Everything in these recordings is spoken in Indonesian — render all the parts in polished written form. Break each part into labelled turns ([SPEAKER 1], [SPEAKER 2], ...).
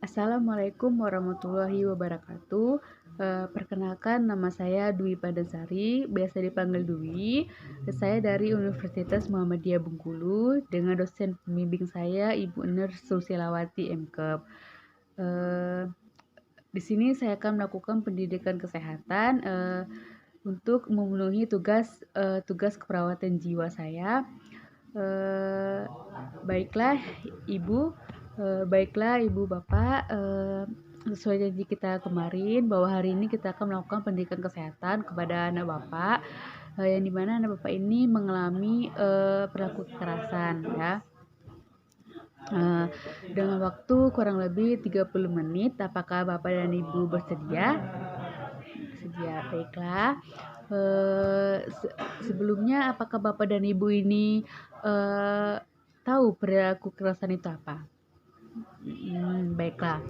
[SPEAKER 1] Assalamualaikum warahmatullahi wabarakatuh. Perkenalkan nama saya Dwi Padasari, biasa dipanggil Dwi. Saya dari Universitas Muhammadiyah Bengkulu dengan dosen pembimbing saya Ibu Nur Susilawati MKep. Eh, di sini saya akan melakukan pendidikan kesehatan untuk memenuhi tugas keperawatan jiwa saya. Eh, baiklah Ibu, baiklah Ibu Bapak, sesuai janji kita kemarin bahwa hari ini kita akan melakukan pendidikan kesehatan kepada anak Bapak, yang dimana anak Bapak ini mengalami perilaku kekerasan ya. Dengan waktu kurang lebih 30 menit, apakah Bapak dan Ibu bersedia? Bersedia, baiklah. Sebelumnya apakah Bapak dan Ibu ini tahu perilaku kekerasan itu apa? Baiklah.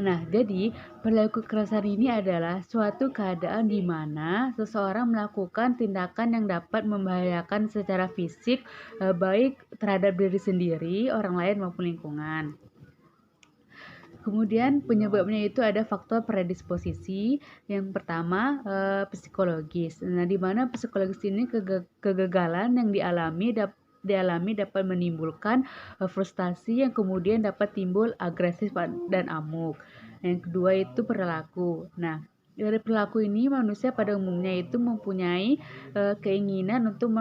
[SPEAKER 1] Nah, jadi perilaku kekerasan ini adalah suatu keadaan di mana seseorang melakukan tindakan yang dapat membahayakan secara fisik, baik terhadap diri sendiri, orang lain maupun lingkungan. Kemudian penyebabnya itu ada faktor predisposisi. Yang pertama psikologis. Nah, di mana psikologis ini kegagalan yang dialami dapat menimbulkan frustasi yang kemudian dapat timbul agresif dan amuk. Yang kedua itu perilaku. Nah, dari perilaku ini manusia pada umumnya itu mempunyai keinginan untuk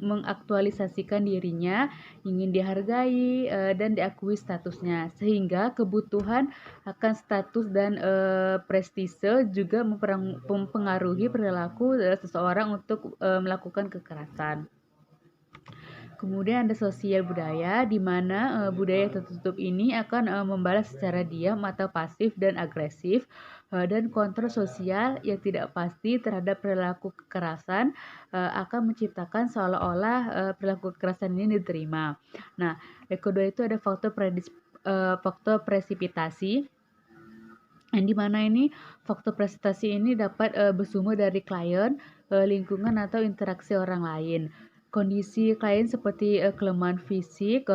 [SPEAKER 1] mengaktualisasikan dirinya, ingin dihargai dan diakui statusnya, sehingga kebutuhan akan status dan prestise juga mempengaruhi perilaku seseorang untuk melakukan kekerasan. Kemudian ada sosial budaya, di mana budaya tertutup ini akan membalas secara diam atau pasif dan agresif, dan kontrol sosial yang tidak pasti terhadap perilaku kekerasan akan menciptakan seolah-olah perilaku kekerasan ini diterima. Nah, yang kedua itu ada faktor presipitasi, yang dimana ini faktor presitasi ini dapat bersumber dari klien, lingkungan atau interaksi orang lain. Kondisi klien seperti kelemahan fisik,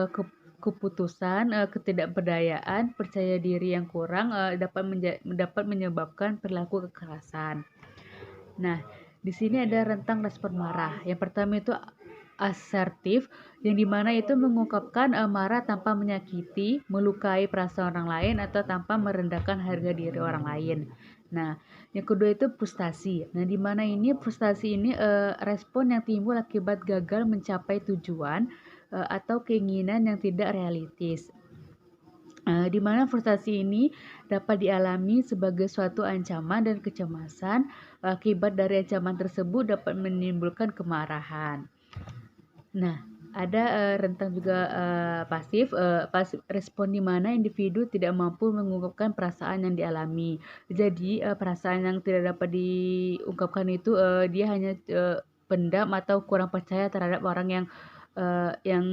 [SPEAKER 1] keputusan, ketidakberdayaan, percaya diri yang kurang dapat menyebabkan perilaku kekerasan. Nah, di sini ada rentang respon marah. Yang pertama itu asertif, yang dimana itu mengungkapkan marah tanpa menyakiti, melukai perasaan orang lain atau tanpa merendahkan harga diri orang lain. Nah, yang kedua itu frustasi. Nah, dimana ini frustasi ini respon yang timbul akibat gagal mencapai tujuan atau keinginan yang tidak realistis. Di mana frustasi ini dapat dialami sebagai suatu ancaman dan kecemasan. Akibat dari ancaman tersebut dapat menimbulkan kemarahan. Nah, ada rentang juga pasif respon di mana individu tidak mampu mengungkapkan perasaan yang dialami. Jadi perasaan yang tidak dapat diungkapkan itu dia hanya pendam atau kurang percaya terhadap orang yang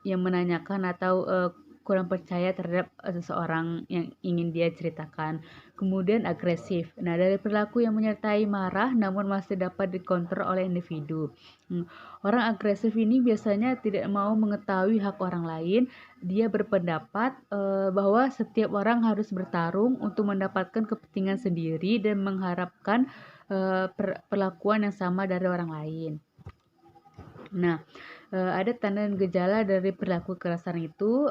[SPEAKER 1] menanyakan atau kurang percaya terhadap seseorang yang ingin dia ceritakan. Kemudian agresif. Nah, dari perilaku yang menyertai marah namun masih dapat dikontrol oleh individu. Orang agresif ini biasanya tidak mau mengetahui hak orang lain. Dia berpendapat bahwa setiap orang harus bertarung untuk mendapatkan kepentingan sendiri dan mengharapkan perlakuan yang sama dari orang lain. Nah, ada tanda dan gejala dari perilaku kekerasan itu.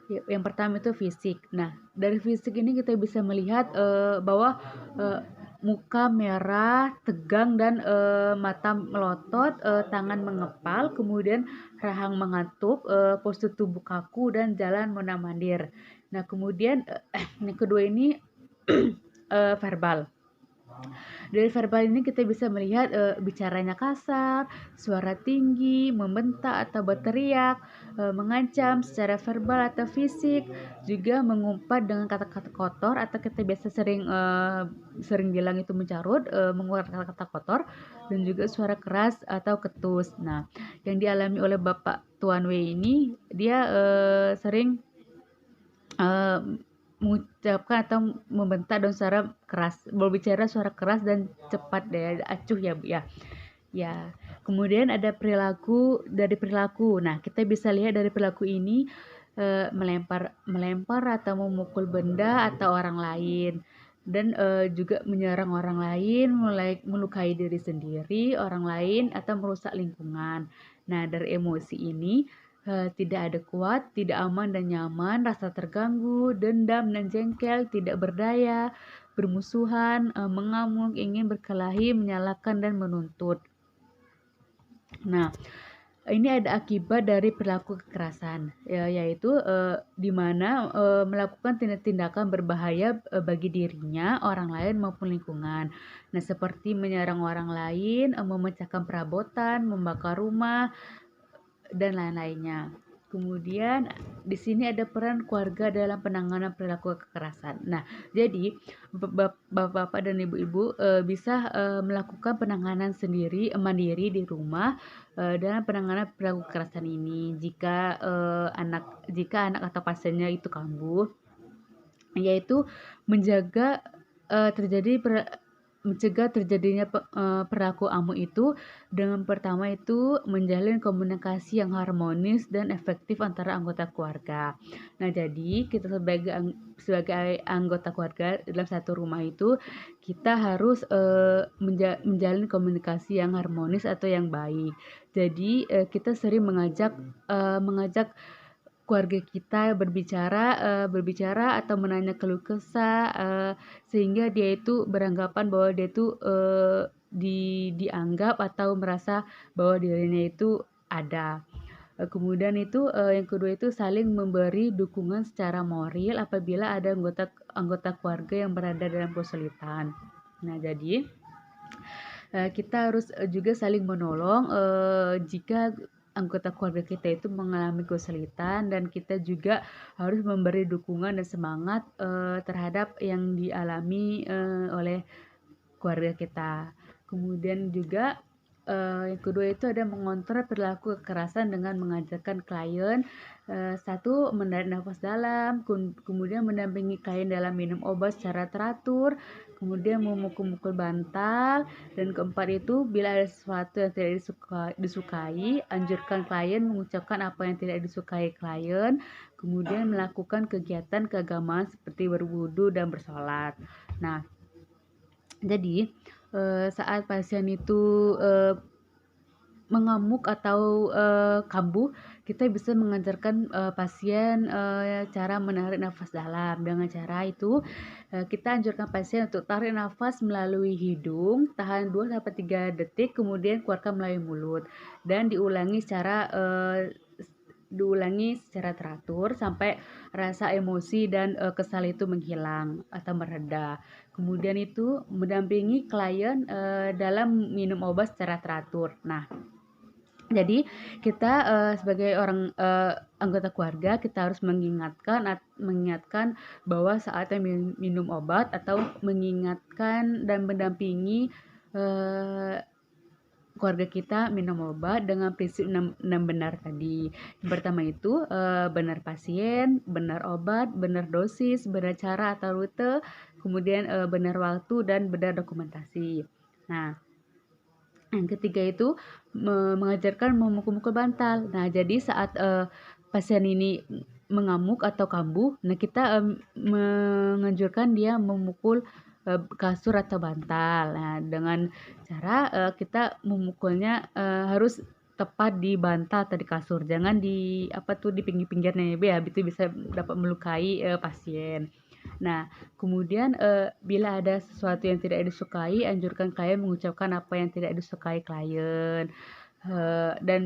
[SPEAKER 1] Yang pertama itu fisik. Nah, dari fisik ini kita bisa melihat bahwa muka merah, tegang dan mata melotot, tangan mengepal, kemudian rahang mengantuk, postur tubuh kaku dan jalan mondar-mandir. Nah, kemudian yang kedua ini verbal. Dari verbal ini kita bisa melihat bicaranya kasar, suara tinggi, membentak atau berteriak, mengancam secara verbal atau fisik, juga mengumpat dengan kata-kata kotor atau kita biasa sering bilang itu mencarut, mengeluarkan kata-kata kotor, dan juga suara keras atau ketus. Nah, yang dialami oleh Bapak Tuan W ini dia sering mengucapkan atau membentak dengan suara keras, berbicara suara keras dan cepat daya acuh ya Bu ya. Kemudian ada perilaku. Nah, kita bisa lihat dari perilaku ini melempar atau memukul benda atau orang lain, dan juga menyerang orang lain, mulai melukai diri sendiri, orang lain, atau merusak lingkungan. Nah, dari emosi ini tidak ada kuat, tidak aman dan nyaman, rasa terganggu, dendam dan jengkel, tidak berdaya, bermusuhan, mengamuk, ingin berkelahi, menyalahkan dan menuntut. Nah, ini ada akibat dari perilaku kekerasan, yaitu di mana melakukan tindakan berbahaya bagi dirinya, orang lain maupun lingkungan. Nah, seperti menyerang orang lain, memecahkan perabotan, membakar rumah, dan lain-lainnya. Kemudian di sini ada peran keluarga dalam penanganan perilaku kekerasan. Nah, jadi bapak-bapak dan ibu-ibu bisa melakukan penanganan sendiri mandiri di rumah dalam penanganan perilaku kekerasan ini. Jika anak atau pasiennya itu kambuh, yaitu menjaga terjadi mencegah terjadinya perilaku amuk itu dengan pertama itu menjalin komunikasi yang harmonis dan efektif antara anggota keluarga. Nah, jadi kita sebagai anggota keluarga dalam satu rumah itu kita harus menjalin komunikasi yang harmonis atau yang baik. Jadi kita sering mengajak keluarga kita berbicara atau menanya keluh kesah, sehingga dia itu beranggapan bahwa dia itu dianggap atau merasa bahwa dirinya itu ada. Kemudian itu yang kedua itu saling memberi dukungan secara moral apabila ada anggota keluarga yang berada dalam kesulitan. Nah, jadi kita harus juga saling menolong jika anggota keluarga kita itu mengalami kesulitan, dan kita juga harus memberi dukungan dan semangat terhadap yang dialami oleh keluarga kita. Kemudian juga yang kedua itu ada mengontrol perilaku kekerasan dengan mengajarkan klien satu, menarik nafas dalam, kemudian mendampingi klien dalam minum obat secara teratur, kemudian memukul-mukul bantal, dan keempat itu bila ada sesuatu yang tidak disukai, anjurkan klien mengucapkan apa yang tidak disukai klien, kemudian melakukan kegiatan keagamaan seperti berwudu dan bersolat. Nah, jadi saat pasien itu mengamuk atau kambuh, kita bisa mengajarkan pasien cara menarik nafas dalam. Dengan cara itu kita anjurkan pasien untuk tarik nafas melalui hidung, tahan 2-3 detik, kemudian keluarkan melalui mulut, dan diulangi secara teratur sampai rasa emosi dan kesal itu menghilang atau mereda. Kemudian itu mendampingi klien dalam minum obat secara teratur. Nah, jadi kita sebagai orang anggota keluarga, kita harus mengingatkan bahwa saatnya minum obat, atau mengingatkan dan mendampingi keluarga kita minum obat dengan prinsip 6 benar tadi. Yang pertama itu benar pasien, benar obat, benar dosis, benar cara atau rute, kemudian benar waktu, dan benar dokumentasi. Nah, yang ketiga itu mengajarkan memukul-mukul bantal. Nah, jadi saat pasien ini mengamuk atau kambuh, nah kita menganjurkan dia memukul kasur atau bantal. Nah, dengan cara kita memukulnya harus tepat di bantal atau di kasur, jangan di pinggir-pinggirnya ya, itu bisa dapat melukai pasien. Nah, kemudian bila ada sesuatu yang tidak disukai, anjurkan klien mengucapkan apa yang tidak disukai klien, dan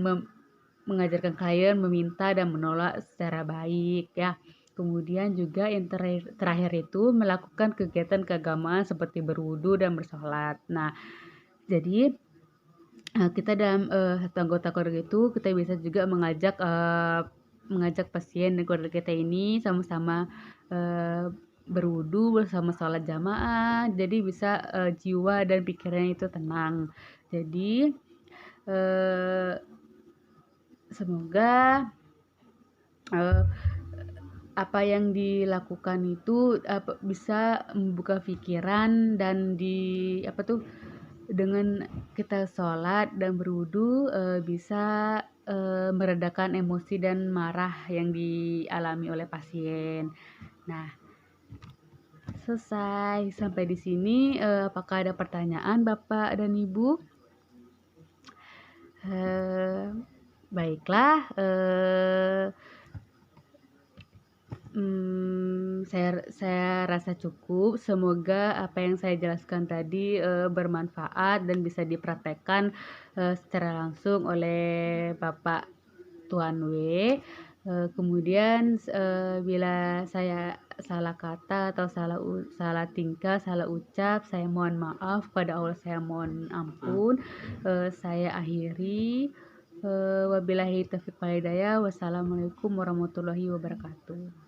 [SPEAKER 1] mengajarkan klien meminta dan menolak secara baik ya. Kemudian juga yang terakhir itu melakukan kegiatan keagamaan seperti berwudu dan bersolat. Nah, jadi kita dalam satu anggota keluarga itu kita bisa juga mengajak pasien dan keluarga kita ini sama-sama berwudu bersama sholat jamaah, jadi bisa jiwa dan pikirannya itu tenang. Jadi semoga apa yang dilakukan itu bisa membuka pikiran, dan dengan kita sholat dan berwudu bisa meredakan emosi dan marah yang dialami oleh pasien. Nah, selesai. Sampai di sini, apakah ada pertanyaan Bapak dan Ibu? Baiklah, saya rasa cukup. Semoga apa yang saya jelaskan tadi, bermanfaat dan bisa dipraktekkan, secara langsung oleh Bapak Tuan W. Kemudian, bila saya salah kata atau salah tingkah, salah ucap, saya mohon maaf, pada Allah saya mohon ampun. Saya akhiri, wabillahi taufiq wal hidayah. Wassalamualaikum warahmatullahi wabarakatuh.